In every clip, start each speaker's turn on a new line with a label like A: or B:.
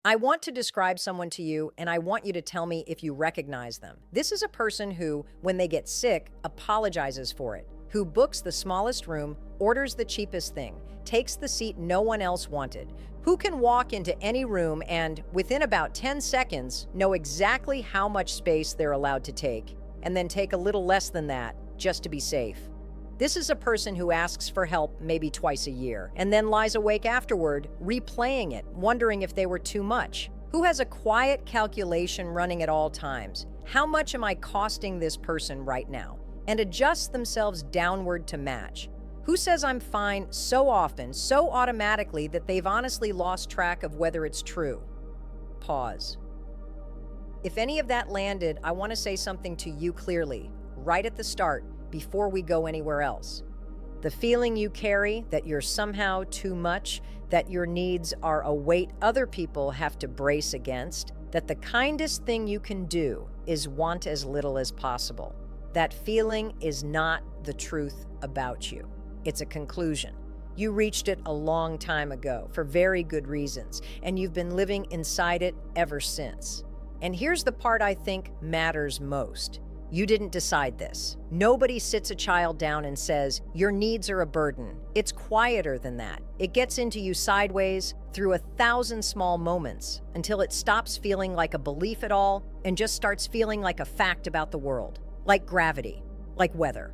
A: I want to describe someone to you, and I want you to tell me if you recognize them. This is a person who, when they get sick, apologizes for it, who books the smallest room, orders the cheapest thing, takes the seat no one else wanted, who can walk into any room and, within about 10 seconds, know exactly how much space they're allowed to take, and then take a little less than that just to be safe. This is a person who asks for help maybe twice a year and then lies awake afterward, replaying it, wondering if they were too much. Who has a quiet calculation running at all times? How much am I costing this person right now? And adjusts themselves downward to match. Who says I'm fine so often, so automatically that they've honestly lost track of whether it's true? Pause. If any of that landed, I want to say something to you clearly, right at the start, before we go anywhere else. The feeling you carry that you're somehow too much, that your needs are a weight other people have to brace against, that the kindest thing you can do is want as little as possible. That feeling is not the truth about you. It's a conclusion. You reached it a long time ago for very good reasons, and you've been living inside it ever since. And here's the part I think matters most. You didn't decide this. Nobody sits a child down and says, your needs are a burden. It's quieter than that. It gets into you sideways through 1,000 small moments until it stops feeling like a belief at all and just starts feeling like a fact about the world, like gravity, like weather.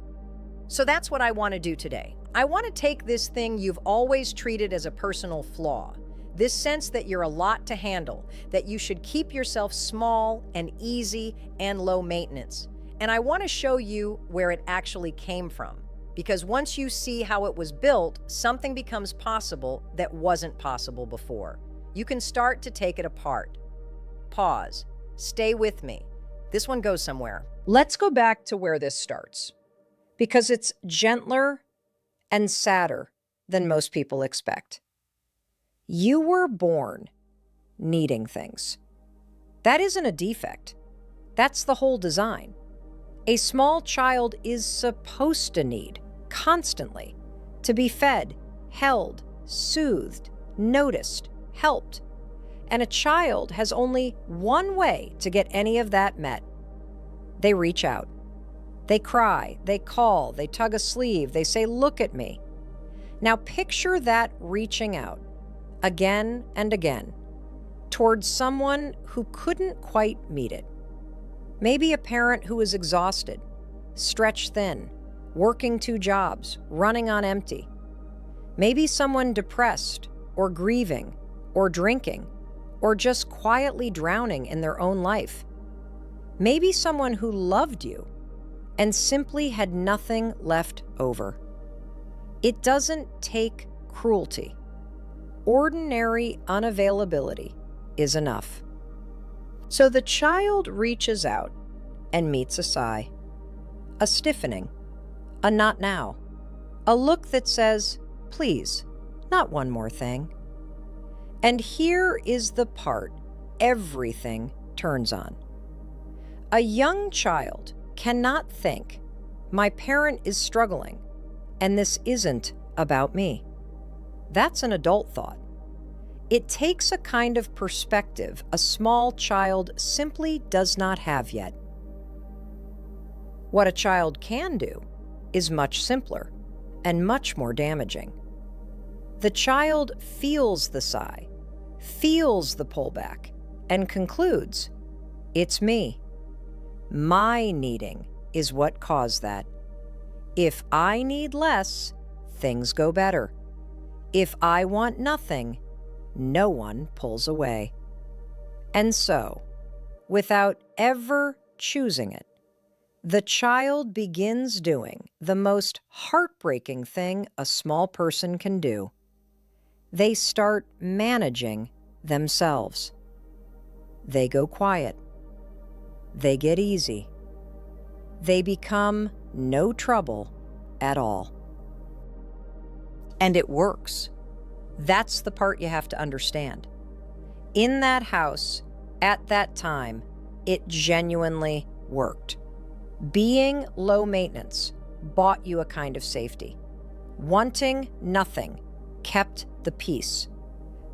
A: So that's what I want to do today. I want to take this thing you've always treated as a personal flaw, this sense that you're a lot to handle, that you should keep yourself small and easy and low maintenance. And I want to show you where it actually came from. Because once you see how it was built, something becomes possible that wasn't possible before. You can start to take it apart. Pause. Stay with me. This one goes somewhere. Let's go back to where this starts. Because it's gentler and sadder than most people expect. You were born needing things. That isn't a defect. That's the whole design. A small child is supposed to need, constantly, to be fed, held, soothed, noticed, helped. And a child has only one way to get any of that met. They reach out. They cry, they call, they tug a sleeve, they say, look at me. Now picture that reaching out, again and again, towards someone who couldn't quite meet it. Maybe a parent who is exhausted, stretched thin, working 2 jobs, running on empty. Maybe someone depressed or grieving or drinking or just quietly drowning in their own life. Maybe someone who loved you and simply had nothing left over. It doesn't take cruelty. Ordinary unavailability is enough. So the child reaches out and meets a sigh, a stiffening, a not now, a look that says, please, not one more thing. And here is the part everything turns on. A young child cannot think, my parent is struggling, and this isn't about me. That's an adult thought. It takes a kind of perspective a small child simply does not have yet. What a child can do is much simpler and much more damaging. The child feels the sigh, feels the pullback, and concludes, it's me. My needing is what caused that. If I need less, things go better. If I want nothing, no one pulls away. And so, without ever choosing it, the child begins doing the most heartbreaking thing a small person can do. They start managing themselves. They go quiet. They get easy. They become no trouble at all. And it works. That's the part you have to understand. In that house, at that time, it genuinely worked. Being low maintenance bought you a kind of safety. Wanting nothing kept the peace.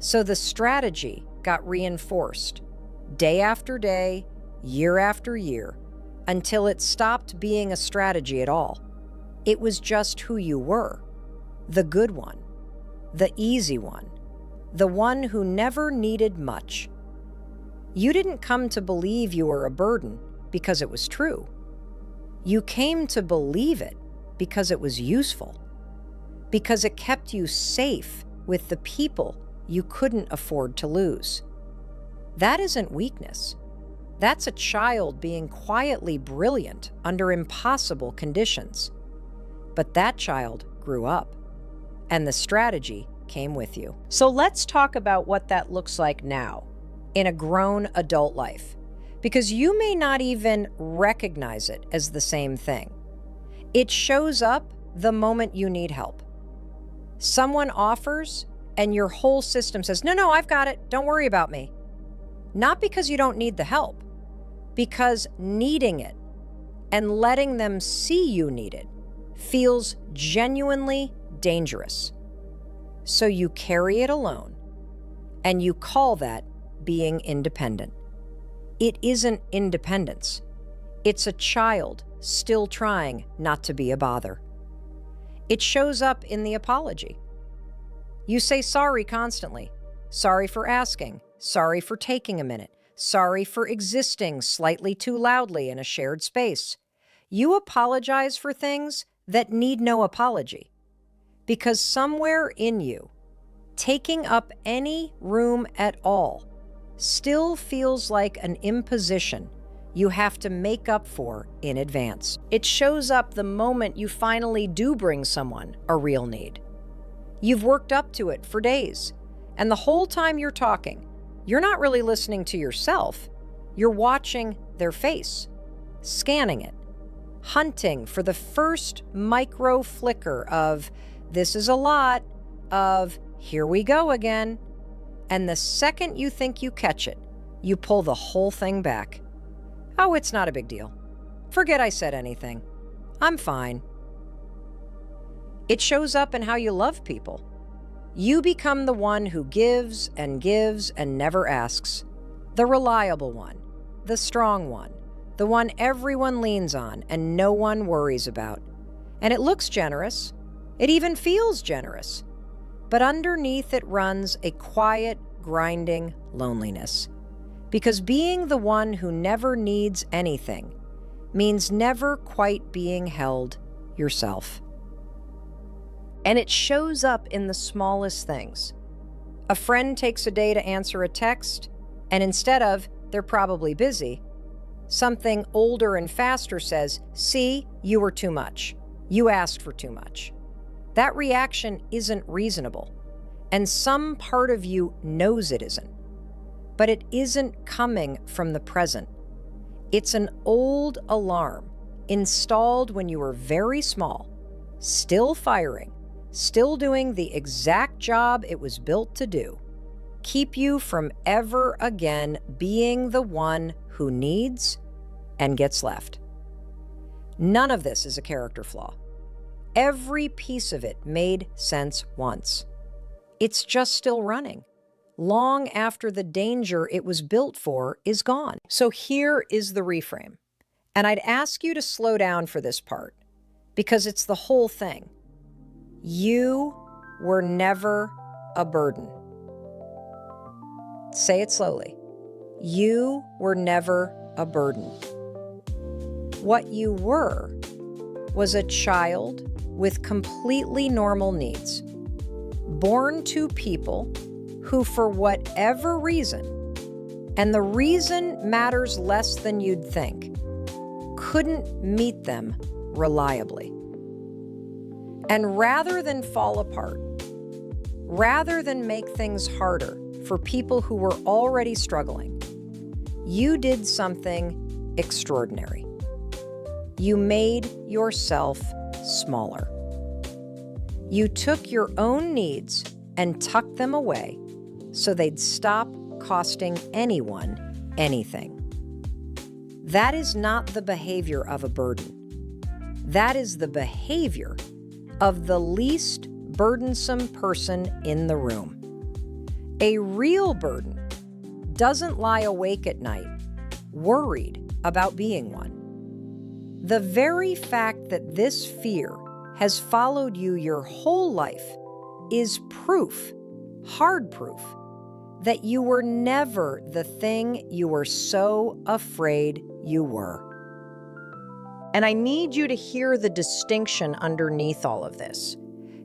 A: So the strategy got reinforced day after day, year after year, until it stopped being a strategy at all. It was just who you were, the good one, the easy one, the one who never needed much. You didn't come to believe you were a burden because it was true. You came to believe it because it was useful, because it kept you safe with the people you couldn't afford to lose. That isn't weakness. That's a child being quietly brilliant under impossible conditions. But that child grew up, and the strategy came with you. So let's talk about what that looks like now in a grown adult life, because you may not even recognize it as the same thing. It shows up the moment you need help. Someone offers, and your whole system says, no, I've got it. Don't worry about me. Not because you don't need the help, because needing it and letting them see you need it feels genuinely dangerous. So you carry it alone, and you call that being independent. It isn't independence. It's a child still trying not to be a bother. It shows up in the apology. You say sorry constantly. Sorry for asking. Sorry for taking a minute. Sorry for existing slightly too loudly in a shared space. You apologize for things that need no apology, because somewhere in you, taking up any room at all still feels like an imposition you have to make up for in advance. It shows up the moment you finally do bring someone a real need. You've worked up to it for days, and the whole time you're talking, you're not really listening to yourself. You're watching their face, scanning it, hunting for the first micro flicker of, this is a lot, of, here we go again. And the second you think you catch it, you pull the whole thing back. Oh, it's not a big deal. Forget I said anything. I'm fine. It shows up in how you love people. You become the one who gives and never asks. The reliable one, the strong one, the one everyone leans on and no one worries about. And it looks generous. It even feels generous. But underneath it runs a quiet, grinding loneliness. Because being the one who never needs anything means never quite being held yourself. And it shows up in the smallest things. A friend takes a day to answer a text, and instead of, they're probably busy, something older and faster says, see, you were too much. You asked for too much. That reaction isn't reasonable, and some part of you knows it isn't. But it isn't coming from the present. It's an old alarm installed when you were very small, still firing, still doing the exact job it was built to do. Keep you from ever again being the one who needs and gets left. None of this is a character flaw. Every piece of it made sense once. It's just still running, long after the danger it was built for is gone. So here is the reframe. And I'd ask you to slow down for this part, because it's the whole thing. You were never a burden. Say it slowly. You were never a burden. What you were was a child with completely normal needs, born to people who, for whatever reason, and the reason matters less than you'd think, couldn't meet them reliably. And rather than fall apart, rather than make things harder for people who were already struggling, you did something extraordinary. You made yourself smaller. You took your own needs and tucked them away so they'd stop costing anyone anything. That is not the behavior of a burden. That is the behavior of the least burdensome person in the room. A real burden doesn't lie awake at night, worried about being one. The very fact that this fear has followed you your whole life is proof, hard proof, that you were never the thing you were so afraid you were. And I need you to hear the distinction underneath all of this,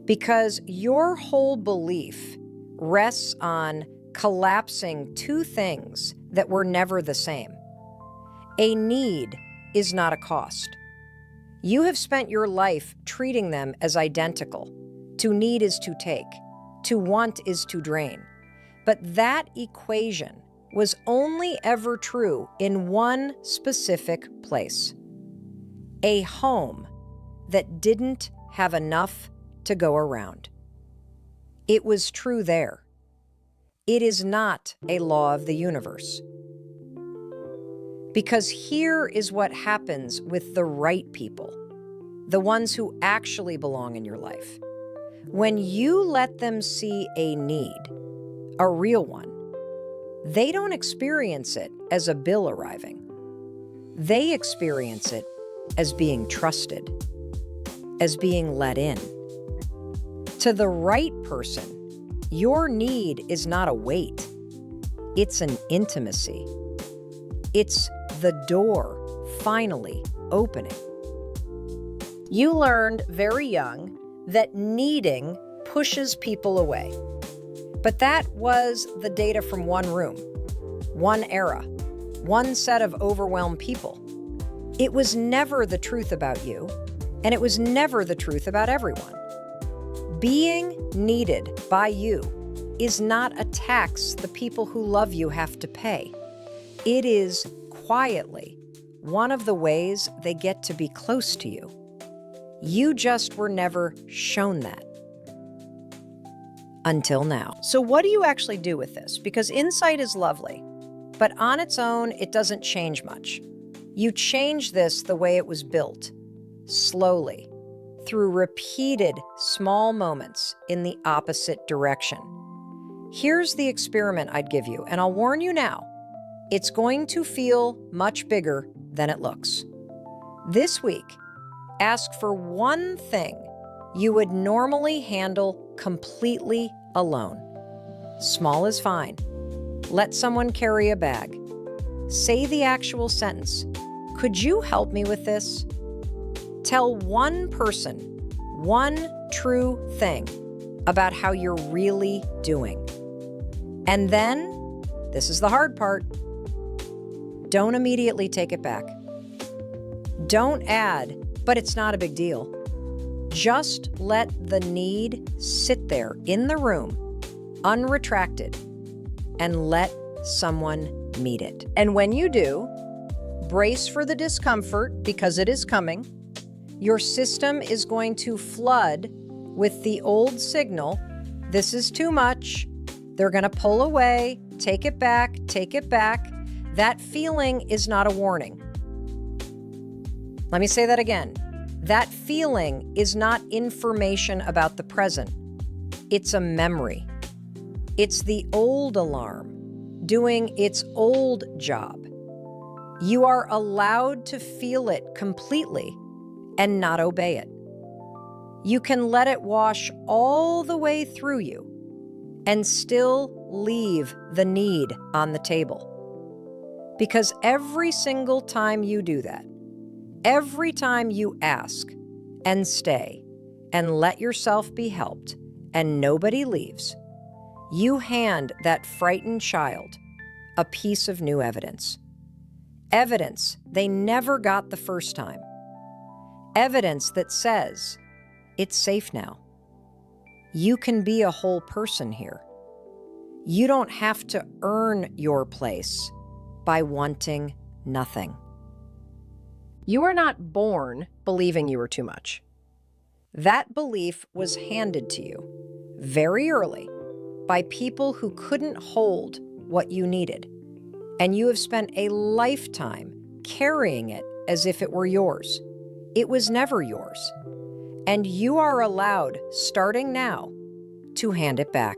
A: because your whole belief rests on collapsing two things that were never the same. A need is not a cost. You have spent your life treating them as identical. To need is to take, to want is to drain. But that equation was only ever true in one specific place: a home that didn't have enough to go around. It was true there. It is not a law of the universe. Because here is what happens with the right people, the ones who actually belong in your life. When you let them see a need, a real one, they don't experience it as a bill arriving. They experience it as being trusted, as being let in. To the right person, your need is not a weight. It's an intimacy. It's the door finally opening. You learned very young that needing pushes people away. But that was the data from one room, one era, one set of overwhelmed people. It was never the truth about you, and it was never the truth about everyone. Being needed by you is not a tax the people who love you have to pay. It is quietly one of the ways they get to be close to you. You just were never shown that. Until now. So what do you actually do with this? Because insight is lovely, but on its own, it doesn't change much. You change this the way it was built, slowly, through repeated small moments in the opposite direction. Here's the experiment I'd give you, and I'll warn you now, it's going to feel much bigger than it looks. This week, ask for one thing you would normally handle completely alone. Small is fine. Let someone carry a bag. Say the actual sentence. Could you help me with this? Tell one person one true thing about how you're really doing. And then, this is the hard part, don't immediately take it back. Don't add, but it's not a big deal. Just let the need sit there in the room, unretracted, and let someone meet it. And when you do, brace for the discomfort because it is coming. Your system is going to flood with the old signal. This is too much. They're going to pull away. Take it back. Take it back. That feeling is not a warning. Let me say that again. That feeling is not information about the present. It's a memory. It's the old alarm doing its old job. You are allowed to feel it completely and not obey it. You can let it wash all the way through you and still leave the need on the table. Because every single time you do that, every time you ask and stay and let yourself be helped and nobody leaves, you hand that frightened child a piece of new evidence. Evidence they never got the first time. Evidence that says, it's safe now. You can be a whole person here. You don't have to earn your place by wanting nothing. You are not born believing you were too much. That belief was handed to you very early by people who couldn't hold what you needed, and you have spent a lifetime carrying it as if it were yours. It was never yours, and you are allowed, starting now, to hand it back.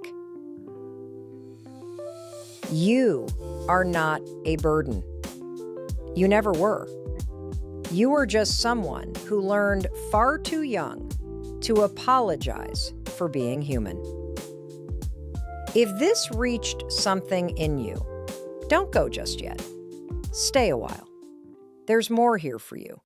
A: You are not a burden. You never were. You were just someone who learned far too young to apologize for being human. If this reached something in you, don't go just yet. Stay a while. There's more here for you.